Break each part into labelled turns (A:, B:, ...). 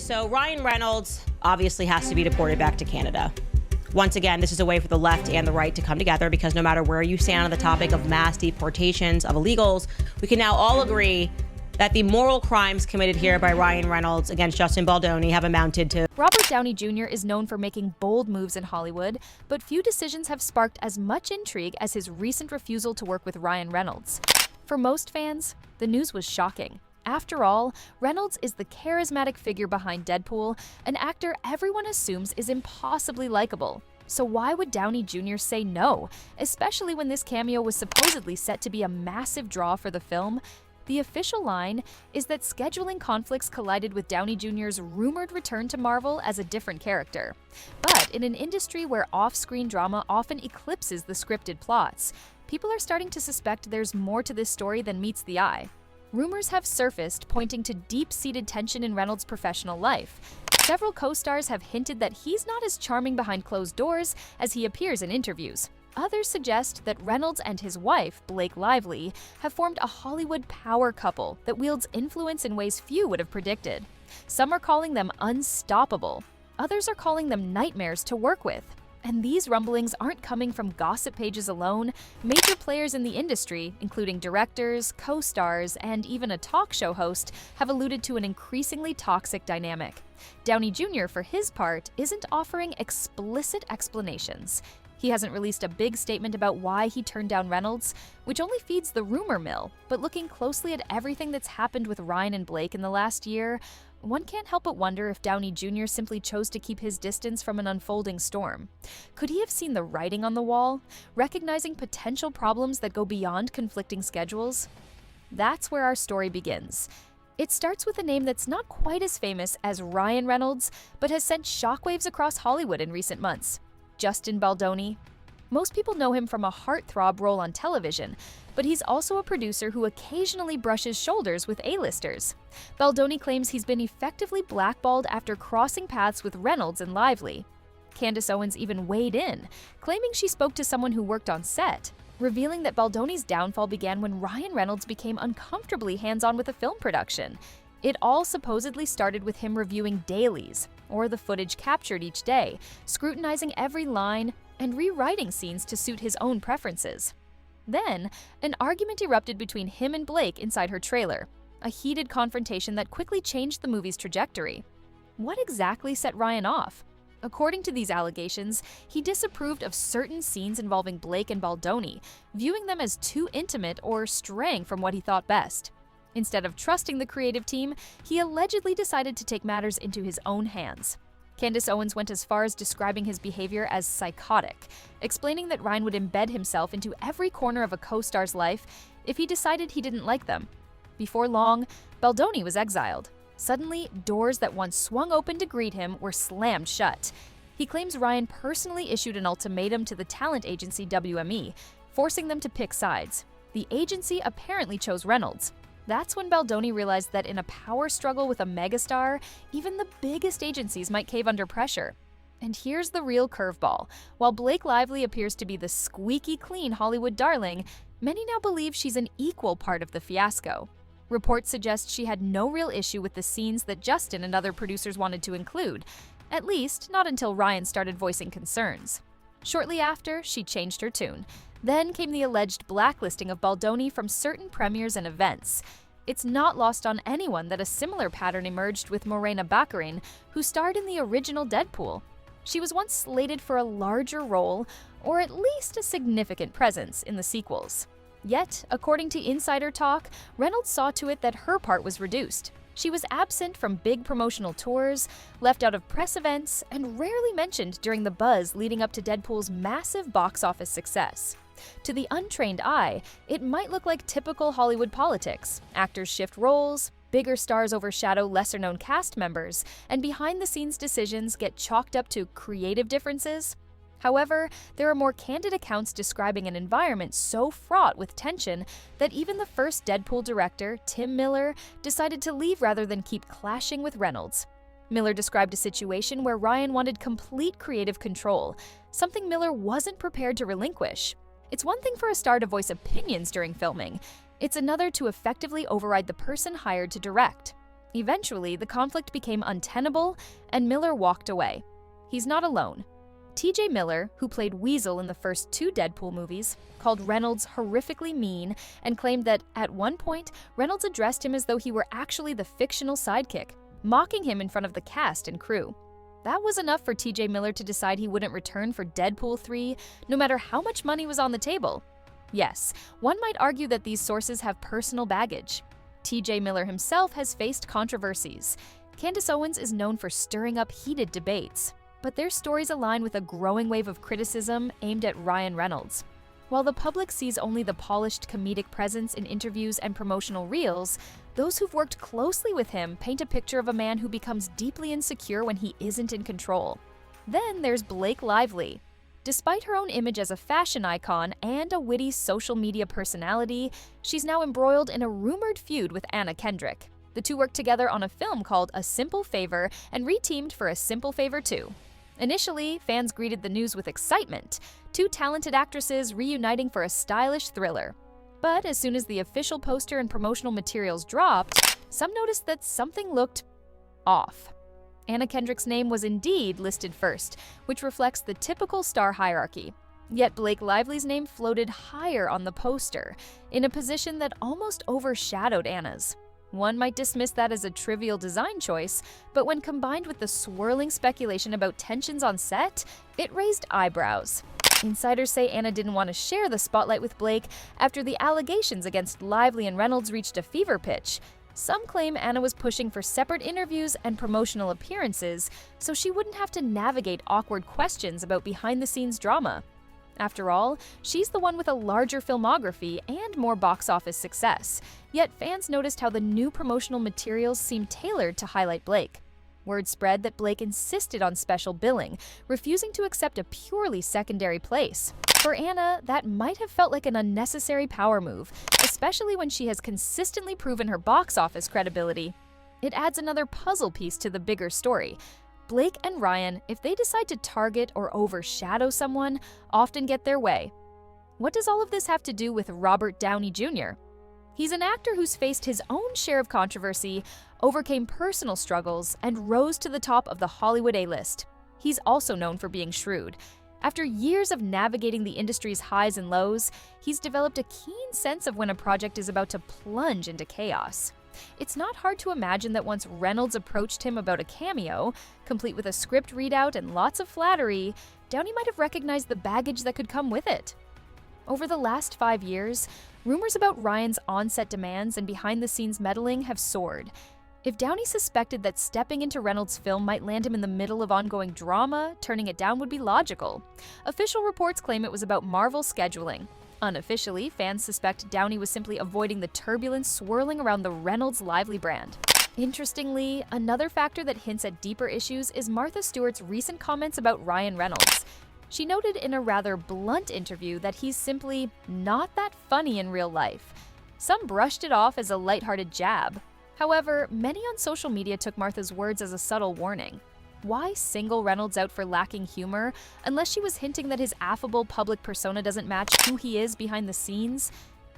A: So Ryan Reynolds obviously has to be deported back to Canada. Once again, this is a way for the left and the right to come together because no matter where you stand on the topic of mass deportations of illegals, we can now all agree that the moral crimes committed here by Ryan Reynolds against Justin Baldoni have amounted to...
B: Robert Downey Jr. is known for making bold moves in Hollywood, but few decisions have sparked as much intrigue as his recent refusal to work with Ryan Reynolds. For most fans, the news was shocking. After all, Reynolds is the charismatic figure behind Deadpool, an actor everyone assumes is impossibly likable. So why would Downey Jr. say no, especially when this cameo was supposedly set to be a massive draw for the film? The official line is that scheduling conflicts collided with Downey Jr.'s rumored return to Marvel as a different character. But in an industry where off-screen drama often eclipses the scripted plots, people are starting to suspect there's more to this story than meets the eye. Rumors have surfaced pointing to deep-seated tension in Reynolds' professional life. Several co-stars have hinted that he's not as charming behind closed doors as he appears in interviews. Others suggest that Reynolds and his wife, Blake Lively, have formed a Hollywood power couple that wields influence in ways few would have predicted. Some are calling them unstoppable. Others are calling them nightmares to work with. And these rumblings aren't coming from gossip pages alone. Major players in the industry, including directors, co-stars, and even a talk show host, have alluded to an increasingly toxic dynamic. Downey Jr., for his part, isn't offering explicit explanations. He hasn't released a big statement about why he turned down Reynolds, which only feeds the rumor mill. But looking closely at everything that's happened with Ryan and Blake in the last year, one can't help but wonder if Downey Jr. simply chose to keep his distance from an unfolding storm. Could he have seen the writing on the wall, recognizing potential problems that go beyond conflicting schedules? That's where our story begins. It starts with a name that's not quite as famous as Ryan Reynolds, but has sent shockwaves across Hollywood in recent months. Justin Baldoni. Most people know him from a heartthrob role on television, but he's also a producer who occasionally brushes shoulders with A-listers. Baldoni claims he's been effectively blackballed after crossing paths with Reynolds and Lively. Candace Owens even weighed in, claiming she spoke to someone who worked on set, revealing that Baldoni's downfall began when Ryan Reynolds became uncomfortably hands-on with a film production. It all supposedly started with him reviewing dailies, or the footage captured each day, scrutinizing every line, and rewriting scenes to suit his own preferences. Then, an argument erupted between him and Blake inside her trailer, a heated confrontation that quickly changed the movie's trajectory. What exactly set Ryan off? According to these allegations, he disapproved of certain scenes involving Blake and Baldoni, viewing them as too intimate or straying from what he thought best. Instead of trusting the creative team, he allegedly decided to take matters into his own hands. Candace Owens went as far as describing his behavior as psychotic, explaining that Ryan would embed himself into every corner of a co-star's life if he decided he didn't like them. Before long, Baldoni was exiled. Suddenly, doors that once swung open to greet him were slammed shut. He claims Ryan personally issued an ultimatum to the talent agency WME, forcing them to pick sides. The agency apparently chose Reynolds. That's when Baldoni realized that in a power struggle with a megastar, even the biggest agencies might cave under pressure. And here's the real curveball. While Blake Lively appears to be the squeaky clean Hollywood darling, many now believe she's an equal part of the fiasco. Reports suggest she had no real issue with the scenes that Justin and other producers wanted to include, at least not until Ryan started voicing concerns. Shortly after, she changed her tune. Then came the alleged blacklisting of Baldoni from certain premieres and events. It's not lost on anyone that a similar pattern emerged with Morena Baccarin, who starred in the original Deadpool. She was once slated for a larger role, or at least a significant presence, in the sequels. Yet, according to insider talk, Reynolds saw to it that her part was reduced. She was absent from big promotional tours, left out of press events, and rarely mentioned during the buzz leading up to Deadpool's massive box office success. To the untrained eye, it might look like typical Hollywood politics. Actors shift roles, bigger stars overshadow lesser-known cast members, and behind-the-scenes decisions get chalked up to creative differences. However, there are more candid accounts describing an environment so fraught with tension that even the first Deadpool director, Tim Miller, decided to leave rather than keep clashing with Reynolds. Miller described a situation where Ryan wanted complete creative control, something Miller wasn't prepared to relinquish. It's one thing for a star to voice opinions during filming. It's another to effectively override the person hired to direct. Eventually, the conflict became untenable, and Miller walked away. He's not alone. TJ Miller, who played Weasel in the first 2 Deadpool movies, called Reynolds horrifically mean and claimed that, at one point, Reynolds addressed him as though he were actually the fictional sidekick, mocking him in front of the cast and crew. That was enough for TJ Miller to decide he wouldn't return for Deadpool 3, no matter how much money was on the table. Yes, one might argue that these sources have personal baggage. TJ Miller himself has faced controversies. Candace Owens is known for stirring up heated debates, but their stories align with a growing wave of criticism aimed at Ryan Reynolds. While the public sees only the polished comedic presence in interviews and promotional reels, those who've worked closely with him paint a picture of a man who becomes deeply insecure when he isn't in control. Then there's Blake Lively. Despite her own image as a fashion icon and a witty social media personality, she's now embroiled in a rumored feud with Anna Kendrick. The two worked together on a film called A Simple Favor and re-teamed for A Simple Favor 2. Initially, fans greeted the news with excitement, 2 talented actresses reuniting for a stylish thriller. But as soon as the official poster and promotional materials dropped, some noticed that something looked off. Anna Kendrick's name was indeed listed first, which reflects the typical star hierarchy. Yet Blake Lively's name floated higher on the poster, in a position that almost overshadowed Anna's. One might dismiss that as a trivial design choice, but when combined with the swirling speculation about tensions on set, it raised eyebrows. Insiders say Anna didn't want to share the spotlight with Blake after the allegations against Lively and Reynolds reached a fever pitch. Some claim Anna was pushing for separate interviews and promotional appearances so she wouldn't have to navigate awkward questions about behind-the-scenes drama. After all, she's the one with a larger filmography and more box office success. Yet fans noticed how the new promotional materials seemed tailored to highlight Blake. Word spread that Blake insisted on special billing, refusing to accept a purely secondary place. For Anna, that might have felt like an unnecessary power move, especially when she has consistently proven her box office credibility. It adds another puzzle piece to the bigger story. Blake and Ryan, if they decide to target or overshadow someone, often get their way. What does all of this have to do with Robert Downey Jr.? He's an actor who's faced his own share of controversy, overcame personal struggles, and rose to the top of the Hollywood A-list. He's also known for being shrewd. After years of navigating the industry's highs and lows, he's developed a keen sense of when a project is about to plunge into chaos. It's not hard to imagine that once Reynolds approached him about a cameo, complete with a script readout and lots of flattery, Downey might have recognized the baggage that could come with it. Over the last 5 years, rumors about Ryan's on-set demands and behind-the-scenes meddling have soared. If Downey suspected that stepping into Reynolds' film might land him in the middle of ongoing drama, turning it down would be logical. Official reports claim it was about Marvel scheduling. Unofficially, fans suspect Downey was simply avoiding the turbulence swirling around the Reynolds Lively brand. Interestingly, another factor that hints at deeper issues is Martha Stewart's recent comments about Ryan Reynolds. She noted in a rather blunt interview that he's simply not that funny in real life. Some brushed it off as a lighthearted jab. However, many on social media took Martha's words as a subtle warning. Why single Reynolds out for lacking humor, unless she was hinting that his affable public persona doesn't match who he is behind the scenes?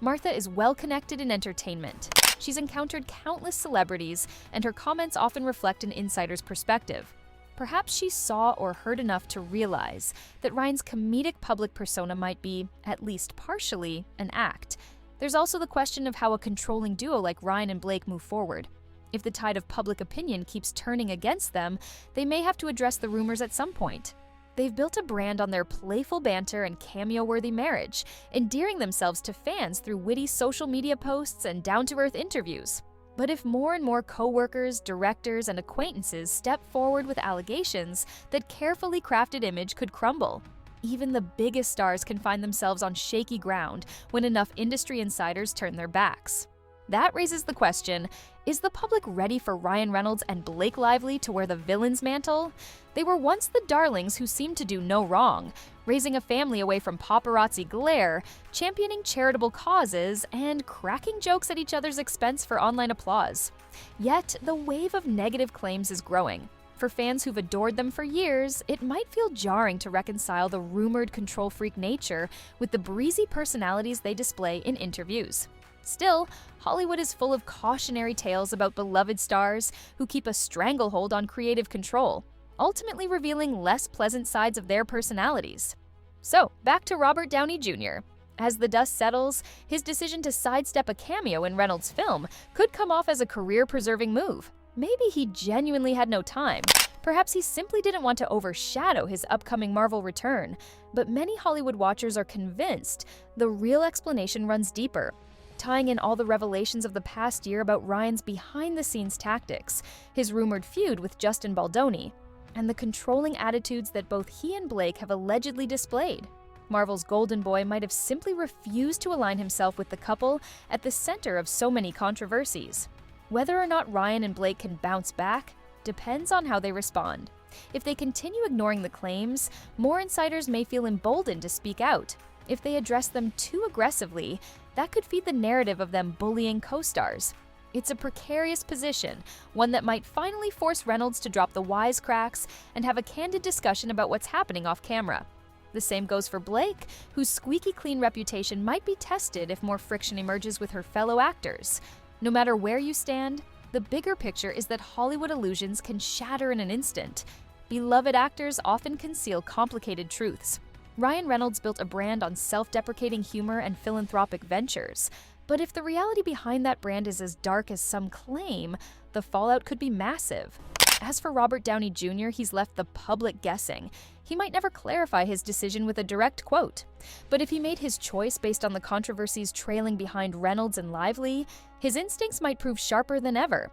B: Martha is well-connected in entertainment. She's encountered countless celebrities, and her comments often reflect an insider's perspective. Perhaps she saw or heard enough to realize that Ryan's comedic public persona might be, at least partially, an act. There's also the question of how a controlling duo like Ryan and Blake move forward. If the tide of public opinion keeps turning against them, they may have to address the rumors at some point. They've built a brand on their playful banter and cameo-worthy marriage, endearing themselves to fans through witty social media posts and down-to-earth interviews. But if more and more co-workers, directors, and acquaintances step forward with allegations, that carefully crafted image could crumble. Even the biggest stars can find themselves on shaky ground when enough industry insiders turn their backs. That raises the question, is the public ready for Ryan Reynolds and Blake Lively to wear the villain's mantle? They were once the darlings who seemed to do no wrong, raising a family away from paparazzi glare, championing charitable causes, and cracking jokes at each other's expense for online applause. Yet, the wave of negative claims is growing. For fans who've adored them for years, it might feel jarring to reconcile the rumored control freak nature with the breezy personalities they display in interviews. Still, Hollywood is full of cautionary tales about beloved stars who keep a stranglehold on creative control, ultimately revealing less pleasant sides of their personalities. So, back to Robert Downey Jr. As the dust settles, his decision to sidestep a cameo in Reynolds' film could come off as a career-preserving move. Maybe he genuinely had no time. Perhaps he simply didn't want to overshadow his upcoming Marvel return. But many Hollywood watchers are convinced the real explanation runs deeper, tying in all the revelations of the past year about Ryan's behind-the-scenes tactics, his rumored feud with Justin Baldoni, and the controlling attitudes that both he and Blake have allegedly displayed. Marvel's golden boy might have simply refused to align himself with the couple at the center of so many controversies. Whether or not Ryan and Blake can bounce back depends on how they respond. If they continue ignoring the claims, more insiders may feel emboldened to speak out. If they address them too aggressively, that could feed the narrative of them bullying co-stars. It's a precarious position, one that might finally force Reynolds to drop the wisecracks and have a candid discussion about what's happening off camera. The same goes for Blake, whose squeaky clean reputation might be tested if more friction emerges with her fellow actors. No matter where you stand, the bigger picture is that Hollywood illusions can shatter in an instant. Beloved actors often conceal complicated truths. Ryan Reynolds built a brand on self-deprecating humor and philanthropic ventures. But if the reality behind that brand is as dark as some claim, the fallout could be massive. As for Robert Downey Jr., he's left the public guessing. He might never clarify his decision with a direct quote. But if he made his choice based on the controversies trailing behind Reynolds and Lively, his instincts might prove sharper than ever.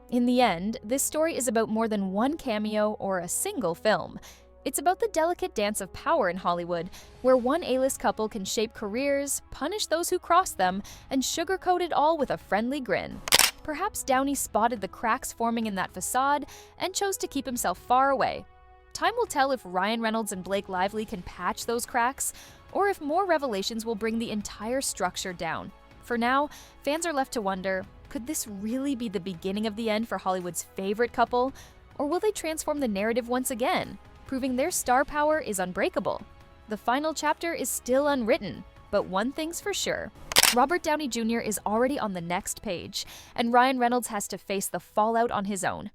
B: In the end, this story is about more than one cameo or a single film. It's about the delicate dance of power in Hollywood, where one A-list couple can shape careers, punish those who cross them, and sugarcoat it all with a friendly grin. Perhaps Downey spotted the cracks forming in that facade and chose to keep himself far away. Time will tell if Ryan Reynolds and Blake Lively can patch those cracks, or if more revelations will bring the entire structure down. For now, fans are left to wonder, could this really be the beginning of the end for Hollywood's favorite couple? Or will they transform the narrative once again, proving their star power is unbreakable? The final chapter is still unwritten, but one thing's for sure. Robert Downey Jr. is already on the next page, and Ryan Reynolds has to face the fallout on his own.